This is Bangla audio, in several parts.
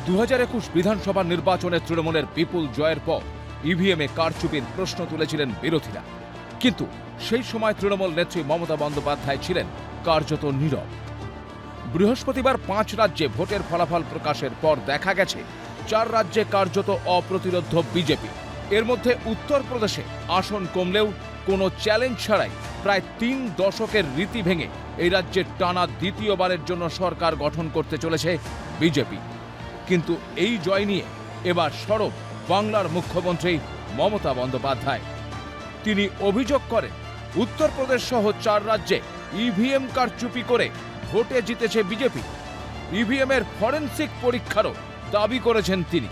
2021 বিধানসভা নির্বাচনে তৃণমূলের বিপুল জয়ের পর ইভিএমে কারচুপির প্রশ্ন তুলেছিলেন বিরোধীরা, কিন্তু সেই সময় তৃণমূল নেত্রী মমতা বন্দ্যোপাধ্যায় ছিলেন কার্যত নীরব। বৃহস্পতিবার 5 রাজ্যে ভোটের ফলাফল প্রকাশের পর দেখা গেছে 4 রাজ্যে কার্যত অপ্রতিরোধ্য বিজেপি। এর মধ্যে উত্তরপ্রদেশে আসন কমলেও কোনো চ্যালেঞ্জ ছাড়াই প্রায় 3 দশকের রীতি ভেঙে এই রাজ্যে টানা দ্বিতীয়বারের জন্য সরকার গঠন করতে চলেছে বিজেপি। কিন্তু এই জয় নিয়ে এবার সরব বাংলার মুখ্যমন্ত্রী মমতা বন্দ্যোপাধ্যায়। তিনি অভিযোগ করেন, উত্তরপ্রদেশ সহ 4 রাজ্যে ইভিএম কারচুপি করে ভোটে জিতেছে বিজেপি। ইভিএমের ফরেন্সিক পরীক্ষারও দাবি করেছেন তিনি।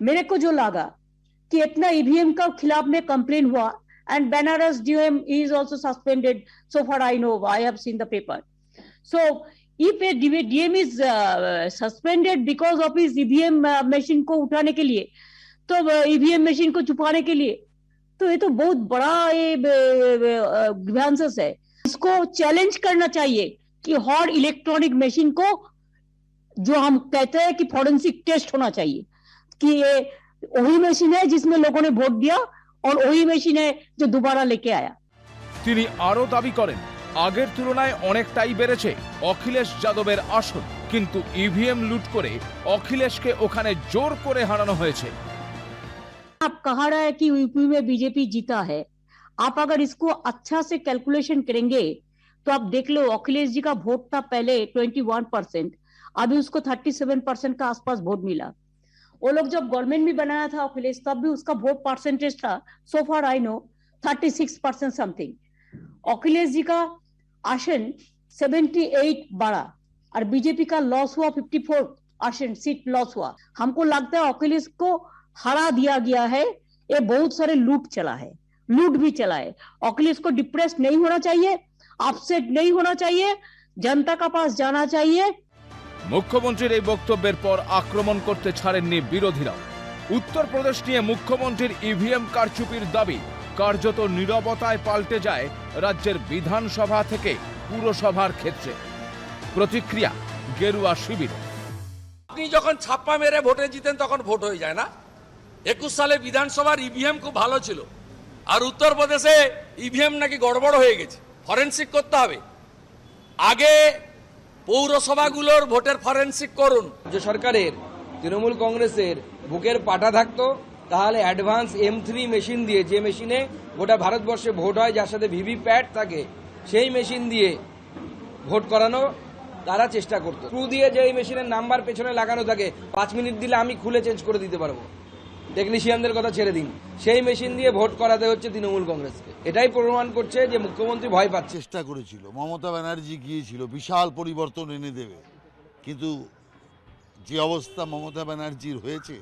मेरे को जो लगा कि इतना ईवीएम का खिलाफ में कंप्लेन हुआ and Banaras DOM is also suspended, so far I know, I have seen the paper. So if a DM is suspended because of his EVM machine को उठाने के लिए, तो EVM मशीन को छुपाने के लिए, तो ये तो बहुत बड़ा ग्रीवेंसेस है। इसको चैलेंज करना चाहिए कि हर इलेक्ट्रॉनिक मशीन को, जो हम कहते हैं कि फॉरेंसिक टेस्ट होना चाहिए, कि ये वही मशीन है जिसमें लोगों ने वोट दिया और वही मशीन है जो दोबारा लेके आया। তিনি আরো দাবি করেন, আগের তুলনায় অনেকটাই বেড়েছে অখিলেশ যাদবের আসন, কিন্তু ইভিএম লুট করে অখিলেশকে ওখানে জোর করে হারানো হয়েছে। आप कहा रहा है कि यूपी में बीजेपी जीता है, आप अगर इसको अच्छा से कैलकुलेशन करेंगे तो आप देख लो, अखिलेश जी का वोट था पहले 21%, अभी उसको 37% का आसपास वोट मिला। वो लोग जब गवर्नमेंट भी बनाया था अखिलेश, तब भी उसका वोट परसेंटेज था, सो फार I know 36% something. Akhilesh ji का आसन 78 बढ़ा और बीजेपी का लॉस हुआ 54 आसन सीट लॉस हुआ। हमको लगता है अखिलेश को हरा दिया गया है। ये बहुत सारे लूट चला है, लूट भी चला है। अखिलेश को डिप्रेस नहीं होना चाहिए, अपसेट नहीं होना चाहिए, जनता का पास जाना चाहिए। মুখ্যমন্ত্রীর এই বক্তব্যের পর আক্রমণ করতে ছাড়েননি বিরোধীরাও। উত্তরপ্রদেশ নিয়ে মুখ্যমন্ত্রীর ইভিএম কারচুপির দাবি কার্যত নীরবতায় পাল্টে যায় রাজ্যের বিধানসভা থেকে পুরসভার ক্ষেত্রে। প্রতিক্রিয়া গেরুয়া শিবির। আপনি যখন ছাপ্পা মেরে ভোটে জিতেন তখন ভোট হয়ে যায় না? 21 সালে বিধানসভার ইভিএম খুব ভালো ছিল, আর উত্তরপ্রদেশে ইভিএম নাকি গড়বড় হয়ে গেছে, ফরেনসিক করতে হবে। আগে পৌরসভাগুলোর ভোটের ফরেনসিক করুন। রাজ্য সরকারের তৃণমূল কংগ্রেসের বুকের পাটা থাকতো, তাহলে অ্যাডভান্স M3 মেশিন দিয়ে, যে মেশিনে গোটা ভারতবর্ষে ভোট হয়, যার সাথে ভিভিপ্যাট থাকে, সেই মেশিন দিয়ে ভোট করানো তারা চেষ্টা করতো। স্ক্রু দিয়ে যে মেশিনের নাম্বার পেছনে লাগানো থাকে, 5 মিনিট দিলে আমি খুলে চেঞ্জ করে দিতে পারবো, টেকনিশিয়ানদের কথা ছেড়ে দিন, সেই মেশিন দিয়ে ভোট করাতে হচ্ছে তৃণমূল কংগ্রেসকে। এটাই প্রমাণ করছে যে মুখ্যমন্ত্রী ভয় পাচ্ছে। চেষ্টা করেছিল, মমতা ব্যানার্জি গিয়েছিল বিশাল পরিবর্তন এনে দেবে, কিন্তু যে অবস্থা মমতা ব্যানার্জির হয়েছে,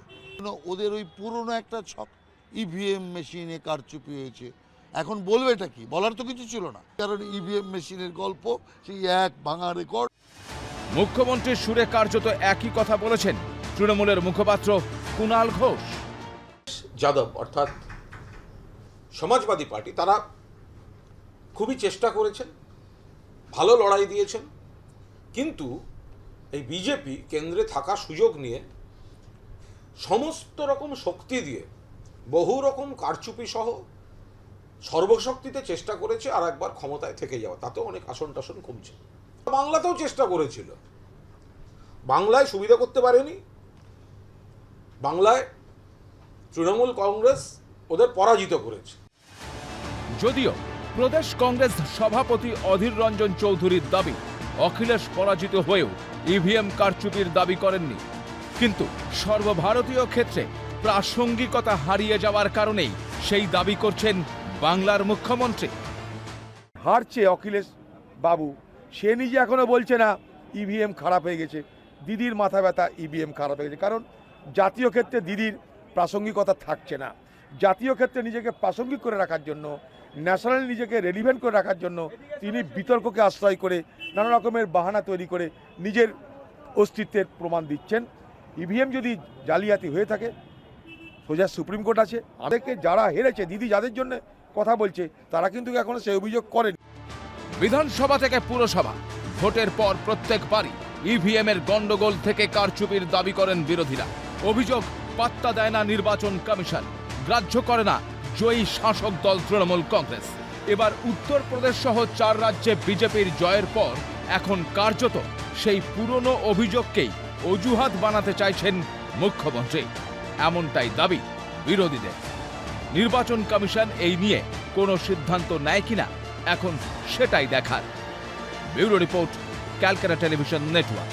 ওদের ওই পুরনো একটা ছক, ইভিএম মেশিনে কারচুপি হয়েছে। এখন বলবেটা কি? বলার তো কিছু ছিল না, কারণ ইভিএম মেশিনের গল্প সেই এক ভাঙা রেকর্ড। মুখ্যমন্ত্রীর সুরে কার্যত একই কথা বলেছেন তৃণমূলের মুখপাত্র কুণাল ঘোষ। যাদব অর্থাৎ সমাজবাদী পার্টি, তারা খুবই চেষ্টা করেছেন, ভালো লড়াই দিয়েছেন, কিন্তু এই বিজেপি কেন্দ্রে থাকা সুযোগ নিয়ে সমস্ত রকম শক্তি দিয়ে বহু রকম কারচুপি সহ সর্বশক্তিতে চেষ্টা করেছে আর একবার ক্ষমতায় থেকে যাওয়া। তাতেও অনেক আসন টাসন কমছে। বাংলাতেও চেষ্টা করেছিল, বাংলায় সুবিধা করতে পারেনি। বাংলায় তৃণমূল কংগ্রেস ওদের পরাজিত করেছে। যদিও প্রদেশ কংগ্রেস সভাপতি অধীর রঞ্জন চৌধুরীর দাবি, অখিলেশ পরাজিত হয়েও ইভিএম কারচুপির দাবি করেননি, কিন্তু সর্বভারতীয় ক্ষেত্রে প্রাসঙ্গিকতা হারিয়ে যাওয়ার কারণেই সেই দাবি করছেন বাংলার মুখ্যমন্ত্রী। হারছে অখিলেশ বাবু, সে নিজে এখনো বলছে না ইভিএম খারাপ হয়ে গেছে। দিদির মাথা ব্যথা ইভিএম খারাপ হয়ে গেছে, কারণ জাতীয় ক্ষেত্রে দিদির প্রাসঙ্গিকতা থাকছে না। জাতীয় ক্ষেত্রে নিজেকে প্রাসঙ্গিক করে রাখার জন্য, ন্যাশনাল নিজেকে রেলিভেন্ট করে রাখার জন্য তিনি বিতর্ককে আশ্রয় করে নানা রকমের বাহানা তৈরি করে নিজের অস্তিত্বের প্রমাণ দিচ্ছেন। ইভিএম যদি জালিয়াতি হয়ে থাকে, সোজা সুপ্রিম কোর্ট আছে। আমাদেরকে যারা হেরেছে, দিদি যাদের জন্য কথা বলছে, তারা কিন্তু এখনো সেই অভিযোগ করেন। বিধানসভা থেকে পুরসভা ভোটের পর প্রত্যেকবারই ইভিএম এর গন্ডগোল থেকে কারচুপির দাবি করেন বিরোধীরা। অভিযোগ, পাত্তা দেয় না নির্বাচন কমিশন, গ্রাহ্য করে না জয়ী শাসক দল তৃণমূল কংগ্রেস। এবার উত্তরপ্রদেশ সহ 4 রাজ্যে বিজেপির জয়ের পর এখন কার্যত সেই পুরনো অভিযোগকেই অজুহাত বানাতে চাইছেন মুখ্যমন্ত্রী, এমনটাই দাবি বিরোধীদের। নির্বাচন কমিশন এই নিয়ে কোনো সিদ্ধান্ত নেয় কিনা এখন সেটাই দেখার। Bureau report, Calcutta television network.